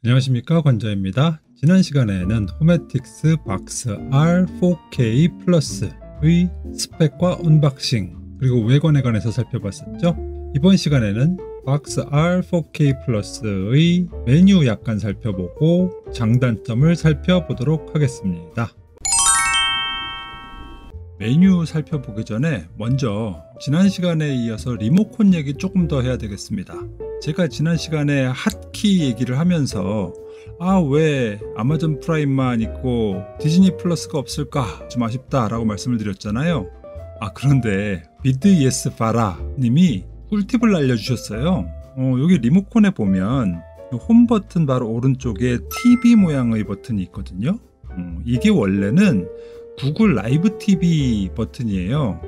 안녕하십니까, 권자입니다. 지난 시간에는 호메틱스 박스 R 4K 플러스의 스펙과 언박싱 그리고 외관에 관해서 살펴봤었죠. 이번 시간에는 박스 R 4K 플러스의 메뉴 약간 살펴보고 장단점을 살펴보도록 하겠습니다. 메뉴 살펴보기 전에 먼저 지난 시간에 이어서 리모컨 얘기 조금 더 해야 되겠습니다. 제가 지난 시간에 핫키 얘기를 하면서 왜 아마존 프라임만 있고 디즈니 플러스가 없을까 좀 아쉽다 라고 말씀을 드렸잖아요. 그런데 비드예스 바라 님이 꿀팁을 알려주셨어요. 여기 리모컨에 보면 홈 버튼 바로 오른쪽에 TV 모양의 버튼이 있거든요. 이게 원래는 구글 라이브 TV 버튼이에요.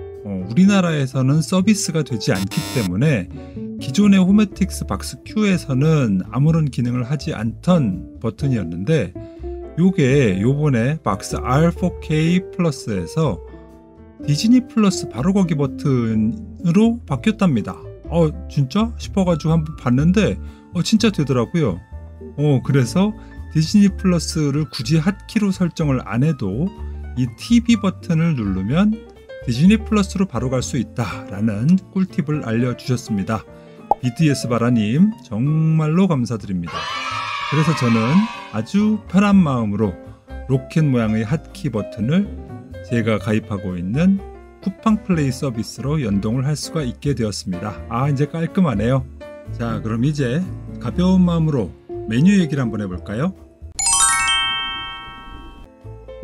우리나라에서는 서비스가 되지 않기 때문에 기존의 호메틱스 박스 Q에서는 아무런 기능을 하지 않던 버튼이었는데 요게 요번에 박스 R4K 플러스에서 디즈니 플러스 바로 거기 버튼으로 바뀌었답니다. 진짜? 싶어가지고 한번 봤는데 진짜 되더라고요. 그래서 디즈니 플러스를 굳이 핫키로 설정을 안 해도 이 TV 버튼을 누르면 디즈니 플러스로 바로 갈 수 있다라는 꿀팁을 알려주셨습니다. BTS 바라님 정말로 감사드립니다. 그래서 저는 아주 편한 마음으로 로켓 모양의 핫키 버튼을 제가 가입하고 있는 쿠팡 플레이 서비스로 연동을 할 수가 있게 되었습니다. 이제 깔끔하네요. 자, 그럼 이제 가벼운 마음으로 메뉴 얘기를 한번 해볼까요?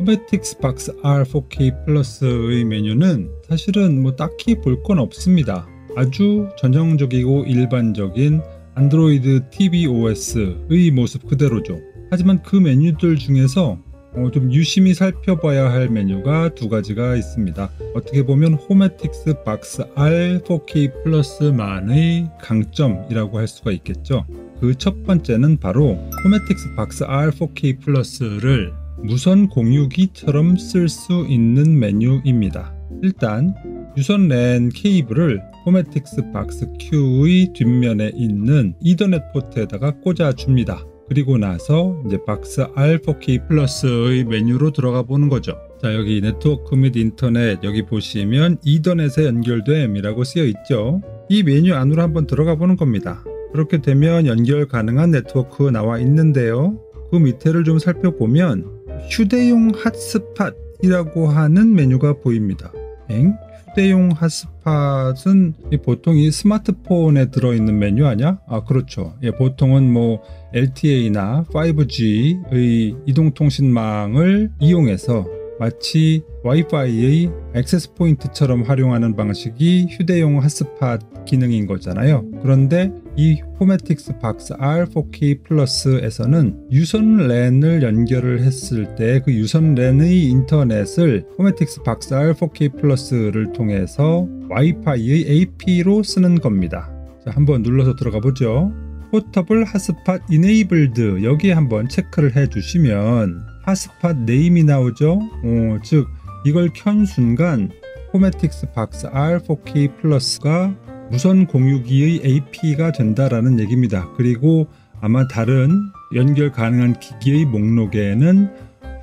호메틱스 박스 R 4K 플러스의 메뉴는 사실은 딱히 볼 건 없습니다. 아주 전형적이고 일반적인 안드로이드 TV OS의 모습 그대로죠. 하지만 그 메뉴들 중에서 좀 유심히 살펴봐야 할 메뉴가 두 가지가 있습니다. 어떻게 보면 호메틱스 박스 R 4K 플러스만의 강점이라고 할 수가 있겠죠. 그 첫 번째는 바로 호메틱스 박스 R 4K 플러스를 무선 공유기처럼 쓸 수 있는 메뉴입니다. 일단 유선 랜 케이블을 호메틱스 박스 Q의 뒷면에 있는 이더넷 포트에다가 꽂아줍니다. 그리고 나서 이제 박스 R4K 플러스의 메뉴로 들어가 보는 거죠. 자, 여기 네트워크 및 인터넷 여기 보시면 이더넷에 연결됨이라고 쓰여 있죠. 이 메뉴 안으로 한번 들어가 보는 겁니다. 그렇게 되면 연결 가능한 네트워크 나와 있는데요. 그 밑에를 좀 살펴보면 휴대용 핫스팟이라고 하는 메뉴가 보입니다. 휴대용 핫스팟은 보통 이 스마트폰에 들어있는 메뉴 아니야? 그렇죠. 보통은 LTE나 5G의 이동통신망을 이용해서 마치 와이파이의 액세스 포인트처럼 활용하는 방식이 휴대용 핫스팟 기능인 거잖아요. 그런데 이 호메틱스 박스 R4K 플러스에서는 유선 랜을 연결을 했을 때 그 유선 랜의 인터넷을 호메틱스 박스 R4K 플러스를 통해서 와이파이의 AP로 쓰는 겁니다. 자, 한번 눌러서 들어가 보죠. 포터블 핫스팟 이네이블드 여기에 한번 체크를 해 주시면 핫스팟 네임이 나오죠. 즉 이걸 켠 순간 호메틱스 박스 R4K 플러스가 무선 공유기의 AP가 된다라는 얘기입니다. 그리고 아마 다른 연결 가능한 기기의 목록에는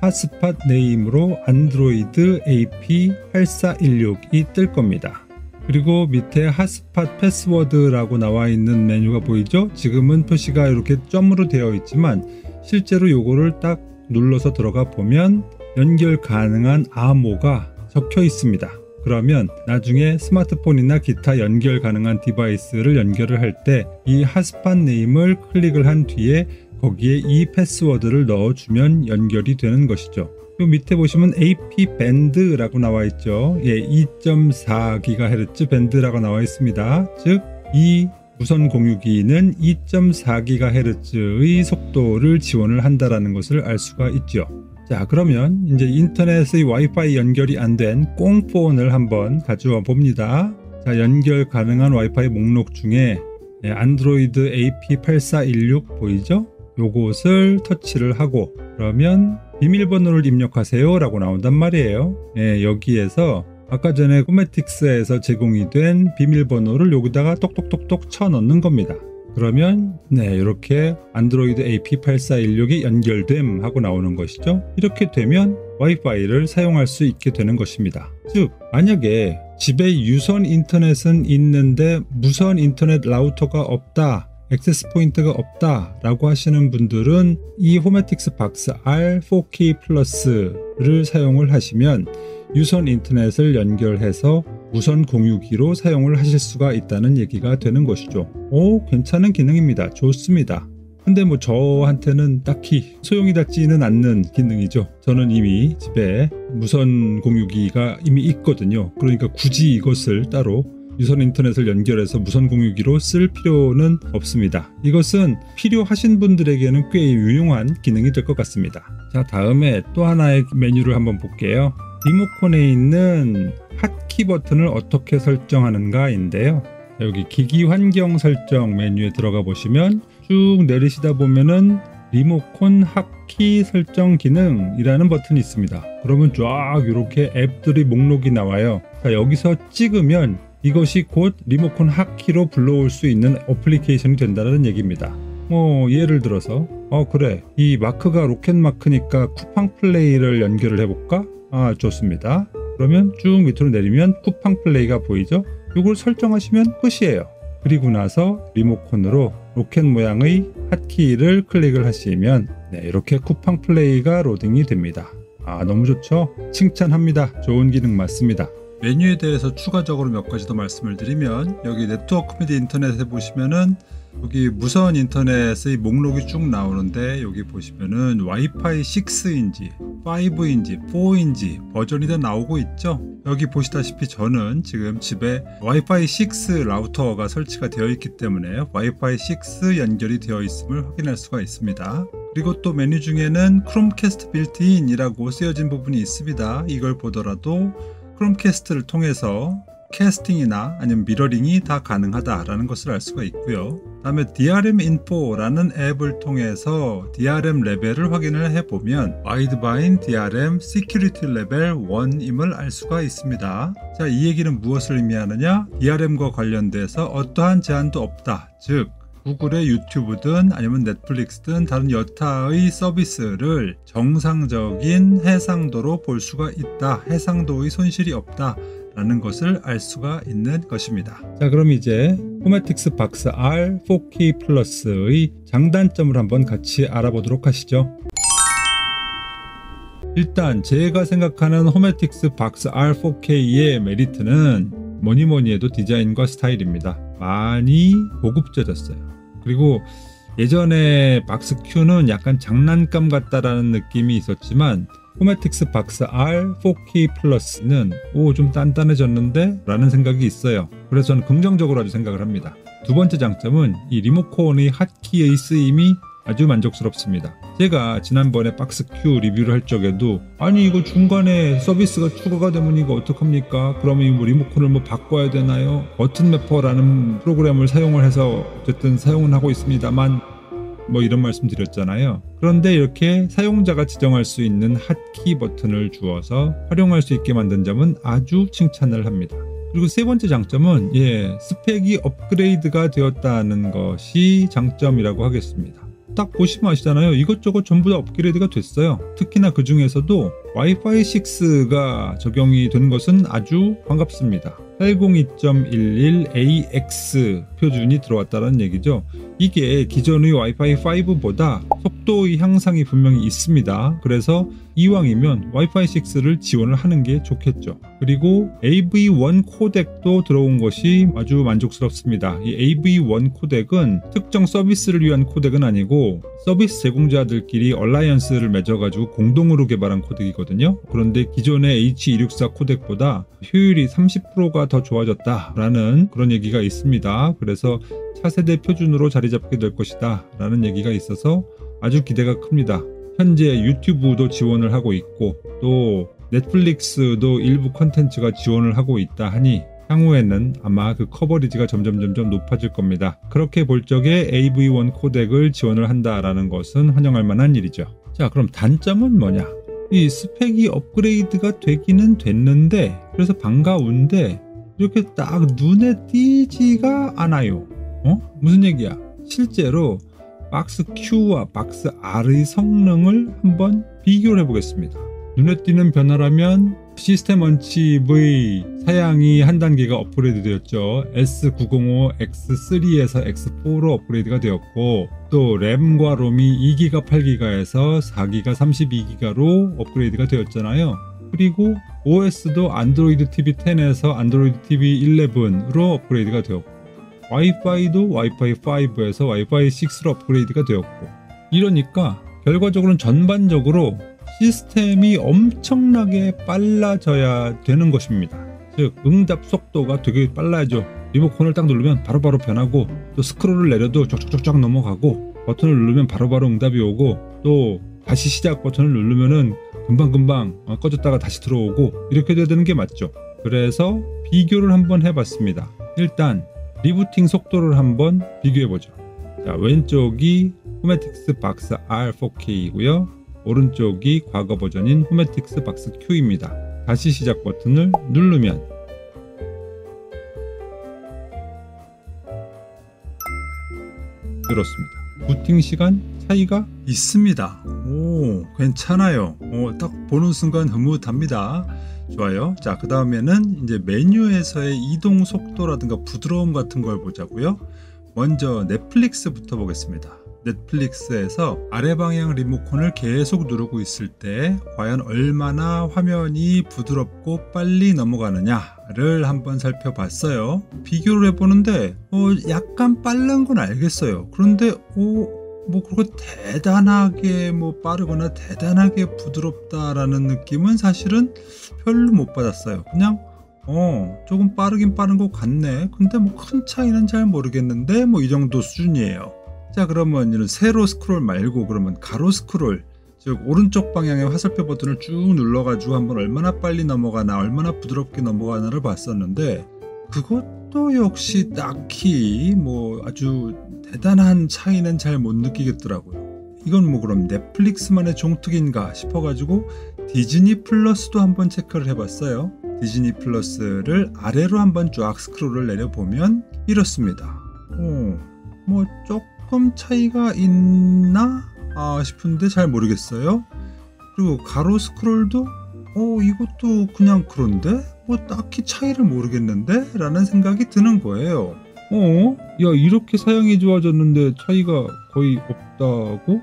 핫스팟 네임으로 안드로이드 AP8416이 뜰 겁니다. 그리고 밑에 핫스팟 패스워드라고 나와 있는 메뉴가 보이죠? 지금은 표시가 이렇게 점으로 되어 있지만 실제로 요거를 딱 눌러서 들어가 보면 연결 가능한 암호가 적혀 있습니다. 그러면 나중에 스마트폰이나 기타 연결 가능한 디바이스를 연결을 할 때 이 핫스팟 네임을 클릭을 한 뒤에 거기에 이 패스워드를 넣어주면 연결이 되는 것이죠. 요 밑에 보시면 AP 밴드라고 나와 있죠. 2.4GHz 밴드라고 나와 있습니다. 즉 이 무선 공유기는 2.4GHz의 속도를 지원을 한다라는 것을 알 수가 있죠. 자, 그러면 이제 인터넷의 와이파이 연결이 안 된 꽁폰을 한번 가져와 봅니다. 자, 연결 가능한 와이파이 목록 중에 안드로이드 AP8416 보이죠? 요것을 터치를 하고 그러면 비밀번호를 입력하세요 라고 나온단 말이에요. 여기에서 아까 전에 호메틱스에서 제공이 된 비밀번호를 여기다가 똑똑똑똑 쳐 넣는 겁니다. 그러면 이렇게 안드로이드 AP8416이 연결됨 하고 나오는 것이죠. 이렇게 되면 와이파이를 사용할 수 있게 되는 것입니다. 즉 만약에 집에 유선 인터넷은 있는데 무선 인터넷 라우터가 없다, 액세스 포인트가 없다 라고 하시는 분들은 이 호메틱스 박스 R 4K 플러스를 사용을 하시면 유선 인터넷을 연결해서 무선 공유기로 사용을 하실 수가 있다는 얘기가 되는 것이죠. 괜찮은 기능입니다. 좋습니다. 근데 저한테는 딱히 소용이 닿지는 않는 기능이죠. 저는 이미 집에 무선 공유기가 이미 있거든요. 그러니까 굳이 이것을 따로 유선 인터넷을 연결해서 무선 공유기로 쓸 필요는 없습니다. 이것은 필요하신 분들에게는 꽤 유용한 기능이 될 것 같습니다. 자, 다음에 또 하나의 메뉴를 한번 볼게요. 리모컨에 있는 핫키 버튼을 어떻게 설정하는가인데요. 여기 기기 환경 설정 메뉴에 들어가 보시면 쭉 내리시다 보면은 리모컨 핫키 설정 기능이라는 버튼이 있습니다. 그러면 쫙 이렇게 앱들이 목록이 나와요. 자, 여기서 찍으면 이것이 곧 리모컨 핫키로 불러올 수 있는 어플리케이션이 된다는 얘기입니다. 예를 들어서 그래, 이 마크가 로켓 마크니까 쿠팡 플레이를 연결을 해볼까? 좋습니다. 그러면 쭉 밑으로 내리면 쿠팡 플레이가 보이죠? 이걸 설정하시면 끝이에요. 그리고 나서 리모컨으로 로켓 모양의 핫키를 클릭을 하시면 이렇게 쿠팡 플레이가 로딩이 됩니다. 너무 좋죠? 칭찬합니다. 좋은 기능 맞습니다. 메뉴에 대해서 추가적으로 몇 가지 더 말씀을 드리면 여기 네트워크 및 인터넷에 보시면은 여기 무선 인터넷의 목록이 쭉 나오는데 여기 보시면은 와이파이 6인지 5인지 4인지 버전이 다 나오고 있죠. 여기 보시다시피 저는 지금 집에 와이파이 6 라우터가 설치가 되어 있기 때문에 와이파이 6 연결이 되어 있음을 확인할 수가 있습니다. 그리고 또 메뉴 중에는 크롬캐스트 빌트인이라고 쓰여진 부분이 있습니다. 이걸 보더라도 크롬캐스트를 통해서 캐스팅이나 아니면 미러링이 다 가능하다라는 것을 알 수가 있고요. 다음에 DRM Info라는 앱을 통해서 DRM 레벨을 확인을 해보면 와이드바인 DRM Security 레벨 1임을 알 수가 있습니다. 자, 이 얘기는 무엇을 의미하느냐? DRM과 관련돼서 어떠한 제한도 없다. 즉 구글의 유튜브든 아니면 넷플릭스든 다른 여타의 서비스를 정상적인 해상도로 볼 수가 있다. 해상도의 손실이 없다. 라는 것을 알 수가 있는 것입니다. 자, 그럼 이제 호메틱스 박스 R 4K 플러스의 장단점을 한번 같이 알아보도록 하시죠. 일단 제가 생각하는 호메틱스 박스 R 4K의 메리트는 뭐니 해도 디자인과 스타일입니다. 많이 고급져졌어요. 그리고 예전에 박스 Q는 약간 장난감 같다라는 느낌이 있었지만 호메틱스 박스 R 4K 플러스는 좀 단단해졌는데? 라는 생각이 있어요. 그래서 저는 긍정적으로 아주 생각을 합니다. 두 번째 장점은 이 리모컨의 핫키의 쓰임이 아주 만족스럽습니다. 제가 지난번에 박스 Q 리뷰를 할 적에도 아니 이거 중간에 서비스가 추가가 되면 이거 어떡합니까? 그러면 리모컨을 바꿔야 되나요? 버튼 매퍼라는 프로그램을 사용을 해서 어쨌든 사용은 하고 있습니다만 이런 말씀 드렸잖아요. 그런데 이렇게 사용자가 지정할 수 있는 핫키 버튼을 주어서 활용할 수 있게 만든 점은 아주 칭찬을 합니다. 그리고 세 번째 장점은 스펙이 업그레이드가 되었다는 것이 장점이라고 하겠습니다. 딱 보시면 아시잖아요. 이것저것 전부 다 업그레이드가 됐어요. 특히나 그 중에서도 와이파이 6가 적용이 된 것은 아주 반갑습니다. 802.11ax 표준이 들어왔다는 얘기죠. 이게 기존의 와이파이 5보다 속도의 향상이 분명히 있습니다. 그래서 이왕이면 와이파이 6를 지원을 하는 게 좋겠죠. 그리고 AV1 코덱도 들어온 것이 아주 만족스럽습니다. 이 AV1 코덱은 특정 서비스를 위한 코덱은 아니고 서비스 제공자들끼리 얼라이언스를 맺어가지고 공동으로 개발한 코덱이거든요. 그런데 기존의 H264 코덱보다 효율이 30%가 더 좋아졌다라는 그런 얘기가 있습니다. 그래서 차세대 표준으로 자리 잡게 될 것이다 라는 얘기가 있어서 아주 기대가 큽니다. 현재 유튜브도 지원을 하고 있고 또 넷플릭스도 일부 컨텐츠가 지원을 하고 있다 하니 향후에는 아마 그 커버리지가 점점 높아질 겁니다. 그렇게 볼 적에 AV1 코덱을 지원을 한다라는 것은 환영할 만한 일이죠. 자, 그럼 단점은 뭐냐? 이 스펙이 업그레이드가 되기는 됐는데 그래서 반가운데 이렇게 딱 눈에 띄지가 않아요. 무슨 얘기야? 실제로 박스 Q와 박스 R의 성능을 한번 비교를 해보겠습니다. 눈에 띄는 변화라면 시스템 원칩의 사양이 한 단계가 업그레이드 되었죠. S905X3에서 X4로 업그레이드가 되었고, 또 램과 롬이 2기가 8기가에서 4기가 32기가로 업그레이드가 되었잖아요. 그리고 OS도 안드로이드 TV 10에서 안드로이드 TV 11으로 업그레이드가 되었고, 와이파이도 와이파이 5에서 와이파이 6로 업그레이드가 되었고, 이러니까 결과적으로는 전반적으로 시스템이 엄청나게 빨라져야 되는 것입니다. 즉 응답 속도가 되게 빨라야죠. 리모컨을 딱 누르면 바로바로 변하고, 또 스크롤을 내려도 쫙쫙쫙 넘어가고, 버튼을 누르면 바로바로 응답이 오고, 또 다시 시작 버튼을 누르면은 금방금방 꺼졌다가 다시 들어오고, 이렇게 돼야 되는 게 맞죠. 그래서 비교를 한번 해봤습니다. 일단 리부팅 속도를 한번 비교해보죠. 자, 왼쪽이 호메틱스 박스 R4K이고요. 오른쪽이 과거 버전인 호메틱스 박스 Q입니다. 다시 시작 버튼을 누르면 그렇습니다. 부팅 시간 차이가 있습니다. 오, 괜찮아요. 딱 보는 순간 흐뭇합니다. 좋아요. 자, 그 다음에는 이제 메뉴에서의 이동 속도라든가 부드러움 같은 걸 보자고요. 먼저 넷플릭스부터 보겠습니다. 넷플릭스에서 아래 방향 리모컨을 계속 누르고 있을 때 과연 얼마나 화면이 부드럽고 빨리 넘어가느냐를 한번 살펴봤어요. 비교를 해보는데 약간 빠른 건 알겠어요. 그런데 뭐 그렇게 대단하게 빠르거나 대단하게 부드럽다라는 느낌은 사실은 별로 못 받았어요. 그냥 조금 빠르긴 빠른 것 같네. 근데 큰 차이는 잘 모르겠는데 이 정도 수준이에요. 자, 그러면 이런 세로 스크롤 말고 그러면 가로 스크롤, 즉 오른쪽 방향의 화살표 버튼을 쭉 눌러가지고 한번 얼마나 빨리 넘어가나 얼마나 부드럽게 넘어가나를 봤었는데, 그것도 역시 딱히 아주 대단한 차이는 잘 못 느끼겠더라고요. 이건 그럼 넷플릭스만의 종특인가 싶어가지고 디즈니 플러스도 한번 체크를 해봤어요. 디즈니 플러스를 아래로 한번 쫙 스크롤을 내려보면 이렇습니다. 조금 차이가 있나 싶은데 잘 모르겠어요. 그리고 가로 스크롤도 이것도 그냥 그런데 딱히 차이를 모르겠는데 라는 생각이 드는 거예요. 야, 이렇게 사양이 좋아졌는데 차이가 거의 없다고?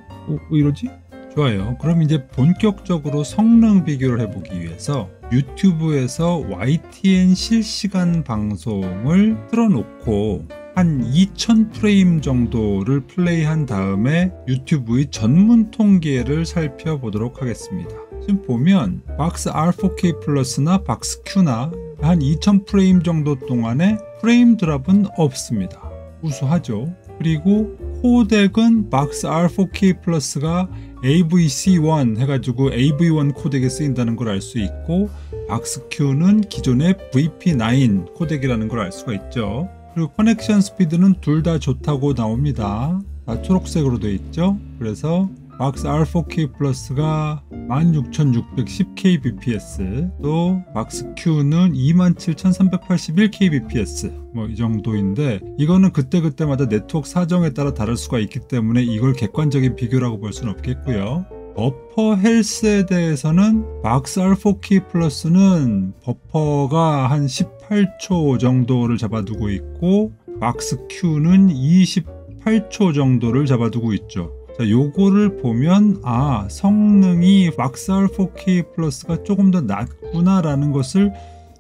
왜 이러지? 좋아요. 그럼 이제 본격적으로 성능 비교를 해보기 위해서 유튜브에서 YTN 실시간 방송을 틀어놓고 한 2000프레임 정도를 플레이한 다음에 유튜브의 전문 통계를 살펴보도록 하겠습니다. 지금 보면 박스 R4K 플러스나 박스 Q나 한 2000프레임 정도 동안에 프레임 드랍은 없습니다. 우수하죠. 그리고 코덱은 박스 R4K 플러스가 AVC1 해가지고 AV1 코덱에 쓰인다는 걸 알 수 있고, 박스 Q는 기존의 VP9 코덱이라는 걸 알 수가 있죠. 그리고 커넥션 스피드는 둘 다 좋다고 나옵니다. 다 초록색으로 되어 있죠. 그래서 박스 R4K 플러스가 16610kbps, 또 박스 Q는 27381kbps 이 정도인데, 이거는 그때그때마다 네트워크 사정에 따라 다를 수가 있기 때문에 이걸 객관적인 비교라고 볼 수는 없겠고요. 버퍼 헬스에 대해서는 박스 R4K 플러스는 버퍼가 한 18초 정도를 잡아두고 있고, 박스 Q는 28초 정도를 잡아두고 있죠. 자, 요거를 보면 성능이 박스 R4K 플러스가 조금 더 낮구나라는 것을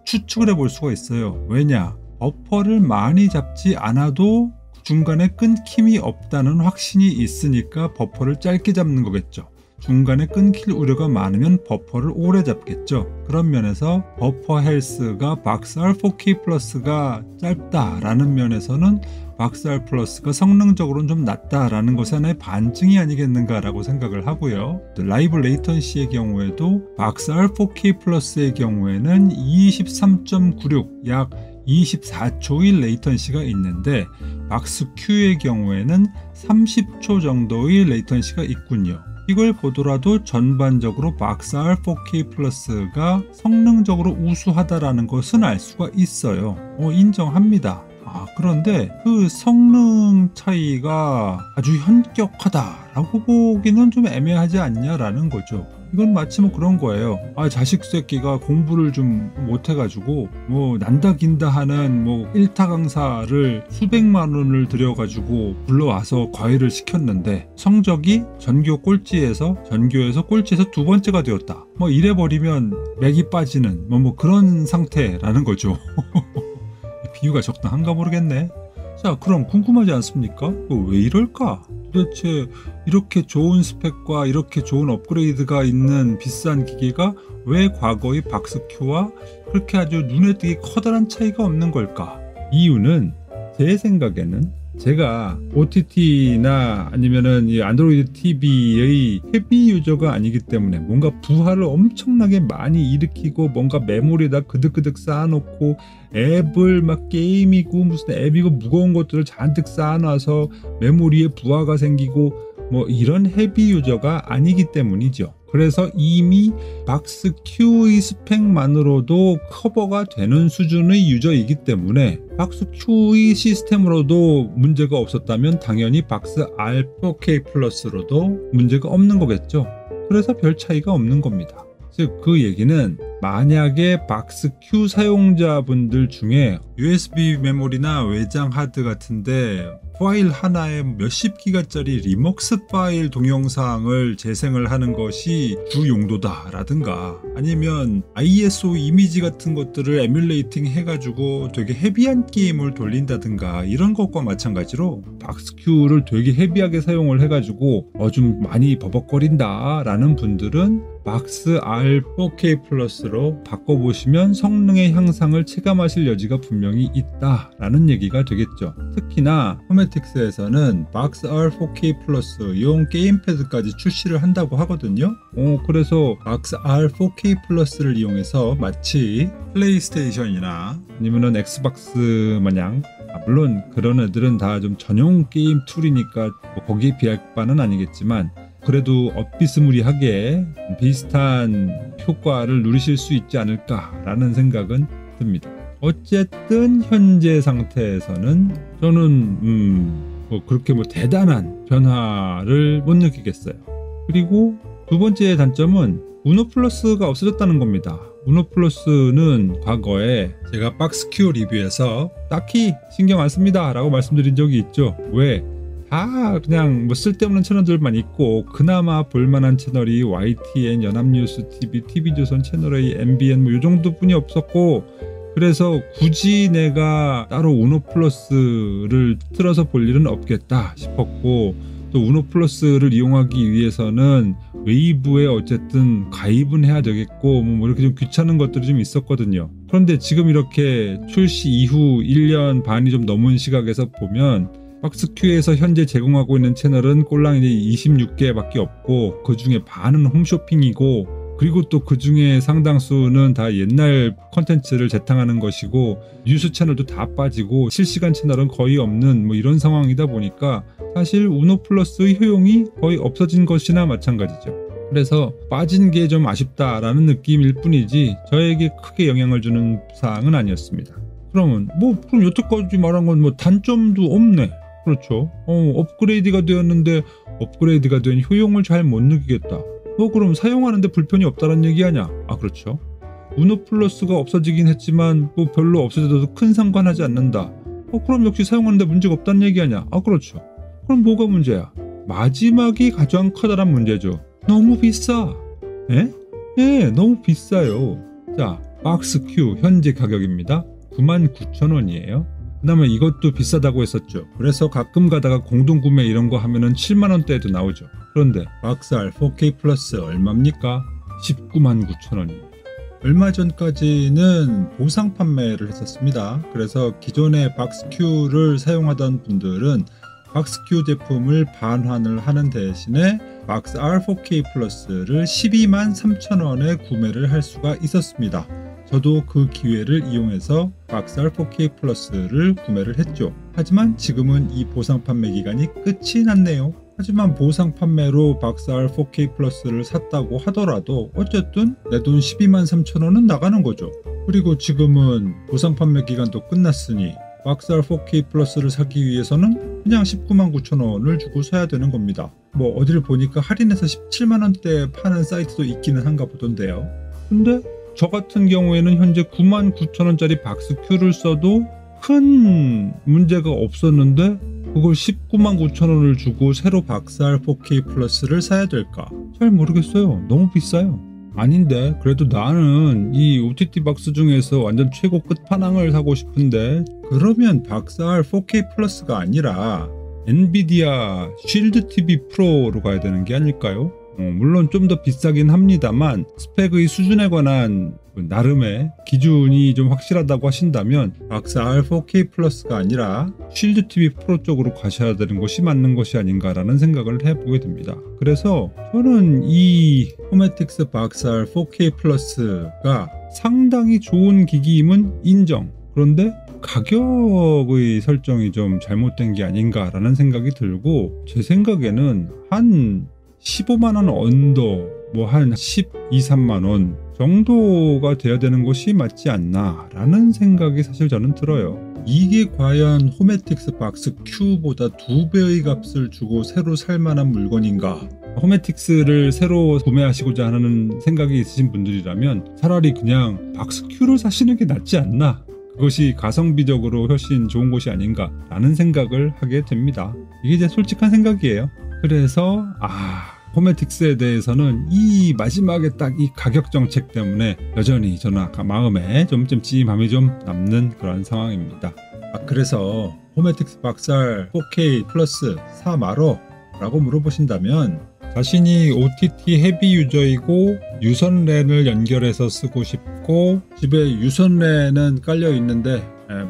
추측을 해볼 수가 있어요. 왜냐? 버퍼를 많이 잡지 않아도 중간에 끊김이 없다는 확신이 있으니까 버퍼를 짧게 잡는 거겠죠. 중간에 끊길 우려가 많으면 버퍼를 오래 잡겠죠. 그런 면에서 버퍼 헬스가 박스 R4K 플러스가 짧다라는 면에서는 박스 R 플러스가 성능적으로는 좀 낮다라는 것의 하나의 반증이 아니겠는가라고 생각을 하고요. 라이브 레이턴시의 경우에도 박스 R4K 플러스의 경우에는 23.96, 약 24초의 레이턴시가 있는데, 박스 Q의 경우에는 30초 정도의 레이턴시가 있군요. 이걸 보더라도 전반적으로 박스 R4K 플러스가 성능적으로 우수하다라는 것은 알 수가 있어요. 인정합니다. 그런데 그 성능 차이가 아주 현격하다라고 보기는 좀 애매하지 않냐라는 거죠. 이건 마치 뭐 그런 거예요. 자식 새끼가 공부를 좀 못해가지고 뭐 난다 긴다 하는 뭐 1타 강사를 수백만 원을 들여가지고 불러와서 과외를 시켰는데 성적이 전교에서 꼴찌에서 두 번째가 되었다. 뭐 이래버리면 맥이 빠지는 뭐 그런 상태라는 거죠. 비유가 적당한가 모르겠네. 자, 그럼 궁금하지 않습니까? 왜 이럴까? 도대체 이렇게 좋은 스펙과 이렇게 좋은 업그레이드가 있는 비싼 기계가 왜 과거의 박스큐와 그렇게 아주 눈에 띄게 커다란 차이가 없는 걸까? 이유는 제 생각에는 제가 OTT나 아니면은 이 안드로이드 TV의 헤비 유저가 아니기 때문에 뭔가 부하를 엄청나게 많이 일으키고 뭔가 메모리에다 그득그득 쌓아놓고 앱을 막 게임이고 무슨 앱이고 무거운 것들을 잔뜩 쌓아놔서 메모리에 부하가 생기고 뭐 이런 헤비 유저가 아니기 때문이죠. 그래서 이미 박스큐의 스펙만으로도 커버가 되는 수준의 유저이기 때문에 박스큐의 시스템으로도 문제가 없었다면 당연히 박스 R4K 플러스로도 문제가 없는 거겠죠. 그래서 별 차이가 없는 겁니다. 즉 그 얘기는 만약에 박스큐 사용자분들 중에 USB 메모리나 외장 하드 같은데 파일 하나에 몇십 기가짜리 리먹스 파일 동영상을 재생을 하는 것이 주 용도다 라든가 아니면 ISO 이미지 같은 것들을 에뮬레이팅 해가지고 되게 헤비한 게임을 돌린다든가 이런 것과 마찬가지로 박스큐를 되게 헤비하게 사용을 해가지고 좀 많이 버벅거린다 라는 분들은 박스 R4K 플러스로 바꿔보시면 성능의 향상을 체감하실 여지가 분명히 있다라는 얘기가 되겠죠. 특히나 호메틱스에서는 박스 R4K 플러스용 게임패드까지 출시를 한다고 하거든요. 그래서 박스 R4K 플러스를 이용해서 마치 플레이스테이션이나 아니면은 엑스박스 마냥 물론 그런 애들은 다 좀 전용 게임 툴이니까 뭐 거기에 비할 바는 아니겠지만 그래도 비스무리하게 비슷한 효과를 누리실 수 있지 않을까라는 생각은 듭니다. 어쨌든 현재 상태에서는 저는 뭐 그렇게 뭐 대단한 변화를 못 느끼겠어요. 그리고 두 번째 단점은 우노 플러스가 없어졌다는 겁니다. 우노 플러스는 과거에 제가 박스큐 리뷰에서 딱히 신경 안 씁니다 라고 말씀드린 적이 있죠. 왜? 다 그냥 뭐 쓸데없는 채널들만 있고 그나마 볼만한 채널이 YTN, 연합뉴스 TV, TV조선 채널A, MBN 뭐 이 정도뿐이 없었고 그래서 굳이 내가 따로 우노 플러스를 틀어서 볼 일은 없겠다 싶었고 또 우노 플러스를 이용하기 위해서는 웨이브에 어쨌든 가입은 해야 되겠고 뭐 이렇게 좀 귀찮은 것들이 좀 있었거든요. 그런데 지금 이렇게 출시 이후 1년 반이 좀 넘은 시각에서 보면 박스큐에서 현재 제공하고 있는 채널은 꼴랑 이제 26개밖에 없고 그 중에 반은 홈쇼핑이고 그리고 또 그 중에 상당수는 다 옛날 컨텐츠를 재탕하는 것이고 뉴스 채널도 다 빠지고 실시간 채널은 거의 없는 뭐 이런 상황이다 보니까 사실 우노 플러스의 효용이 거의 없어진 것이나 마찬가지죠. 그래서 빠진 게 좀 아쉽다라는 느낌일 뿐이지 저에게 크게 영향을 주는 사항은 아니었습니다. 그럼 여태까지 말한 건 뭐 단점도 없네. 그렇죠. 업그레이드가 되었는데 업그레이드가 된 효용을 잘 못 느끼겠다. 그럼 사용하는데 불편이 없다는 얘기 아냐? 그렇죠. 우노 플러스가 없어지긴 했지만 뭐 별로 없어져도 큰 상관하지 않는다. 그럼 역시 사용하는데 문제가 없다는 얘기 아냐? 그렇죠. 그럼 뭐가 문제야? 마지막이 가장 커다란 문제죠. 너무 비싸. 예, 너무 비싸요. 자, 박스큐 현재 가격입니다. 99,000원이에요. 그 다음에 이것도 비싸다고 했었죠. 그래서 가끔 가다가 공동구매 이런 거 하면은 7만원대에도 나오죠. 그런데 박스 R4K 플러스 얼마입니까? 199,000원입니다. 얼마 전까지는 보상 판매를 했었습니다. 그래서 기존의 박스큐를 사용하던 분들은 박스큐 제품을 반환을 하는 대신에 박스 R4K 플러스를 123,000원에 구매를 할 수가 있었습니다. 저도 그 기회를 이용해서 박스 R4K 플러스를 구매를 했죠. 하지만 지금은 이 보상 판매 기간이 끝이 났네요. 하지만 보상 판매로 박스 R4K 플러스를 샀다고 하더라도 어쨌든 내 돈 123,000원은 나가는 거죠. 그리고 지금은 보상 판매 기간도 끝났으니 박스R 4K 플러스를 사기 위해서는 그냥 199,900원을 주고 사야 되는 겁니다. 뭐 어디를 보니까 할인해서 170,000원대에 파는 사이트도 있기는 한가 보던데요. 근데 저 같은 경우에는 현재 99,000원짜리 박스 Q를 써도 큰 문제가 없었는데 그걸 199,900원을 주고 새로 박스R 4K 플러스를 사야 될까? 잘 모르겠어요. 너무 비싸요. 아닌데 그래도 나는 이 OTT 박스 중에서 완전 최고 끝판왕을 사고 싶은데 그러면 박스R 4K 플러스가 아니라 엔비디아 쉴드 TV 프로로 가야 되는 게 아닐까요? 물론 좀 더 비싸긴 합니다만 스펙의 수준에 관한 나름의 기준이 좀 확실하다고 하신다면 박스R 4K 플러스가 아니라 쉴드 TV 프로 쪽으로 가셔야 되는 것이 맞는 것이 아닌가라는 생각을 해보게 됩니다. 그래서 저는 이 호메틱스 박스R 4K 플러스가 상당히 좋은 기기임은 인정. 그런데 가격의 설정이 좀 잘못된 게 아닌가라는 생각이 들고 제 생각에는 한 15만원 언더 뭐 한 12, 13만원 정도가 돼야 되는 것이 맞지 않나 라는 생각이 사실 저는 들어요. 이게 과연 호메틱스 박스 Q보다 2배의 값을 주고 새로 살만한 물건인가? 호메틱스를 새로 구매하시고자 하는 생각이 있으신 분들이라면 차라리 그냥 박스 Q를 사시는 게 낫지 않나? 그것이 가성비적으로 훨씬 좋은 것이 아닌가 라는 생각을 하게 됩니다. 이게 제 솔직한 생각이에요. 그래서 호메틱스에 대해서는 이 마지막에 딱 이 가격 정책 때문에 여전히 저는 아까 마음에 좀 찜찜함이 좀 남는 그런 상황입니다. 그래서 호메틱스 박스R 4K 플러스 사 말어? 라고 물어보신다면 자신이 OTT 헤비 유저이고 유선랜을 연결해서 쓰고 싶고 집에 유선랜은 깔려 있는데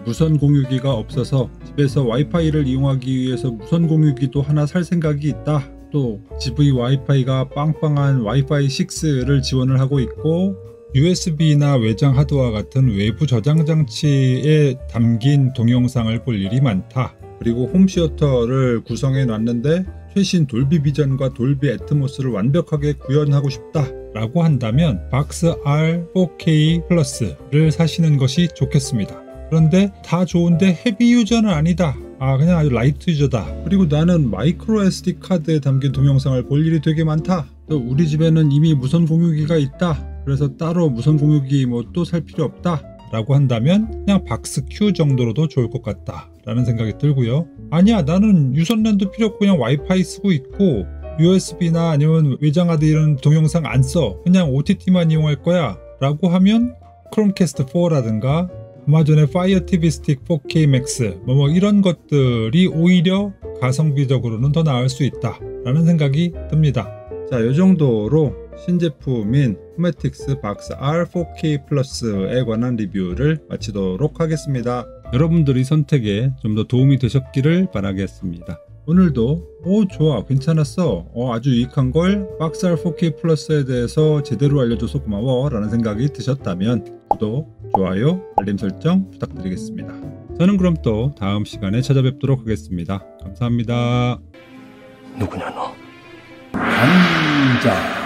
무선 공유기가 없어서 집에서 와이파이를 이용하기 위해서 무선 공유기도 하나 살 생각이 있다. 또 집의 와이파이가 빵빵한 와이파이 6를 지원을 하고 있고 USB나 외장 하드와 같은 외부 저장 장치에 담긴 동영상을 볼 일이 많다. 그리고 홈시어터를 구성해 놨는데 최신 돌비 비전과 돌비 애트모스를 완벽하게 구현하고 싶다 라고 한다면 박스R 4K 플러스를 사시는 것이 좋겠습니다. 그런데 다 좋은데 헤비 유저는 아니다. 그냥 아주 라이트 유저다. 그리고 나는 마이크로 SD 카드에 담긴 동영상을 볼 일이 되게 많다. 또 우리 집에는 이미 무선 공유기가 있다. 그래서 따로 무선 공유기 뭐 또 살 필요 없다 라고 한다면 그냥 박스 Q 정도로도 좋을 것 같다 라는 생각이 들고요. 아니야, 나는 유선랜도 필요 없고 그냥 와이파이 쓰고 있고 USB나 아니면 외장하드 이런 동영상 안 써. 그냥 OTT만 이용할 거야 라고 하면 크롬캐스트 4라든가 아마존의 파이어 TV 스틱 4K 맥스 뭐 이런 것들이 오히려 가성비적으로는 더 나을 수 있다 라는 생각이 듭니다. 자, 이 정도로 신제품인 호메틱스 박스R 4K 플러스에 관한 리뷰를 마치도록 하겠습니다. 여러분들의 선택에 좀 더 도움이 되셨기를 바라겠습니다. 오늘도 좋아, 괜찮았어, 아주 유익한 걸 박스R 4K 플러스에 대해서 제대로 알려줘서 고마워 라는 생각이 드셨다면 구독, 좋아요, 알림 설정 부탁드리겠습니다. 저는 그럼 또 다음 시간에 찾아뵙도록 하겠습니다. 감사합니다. 누구냐 너? 감자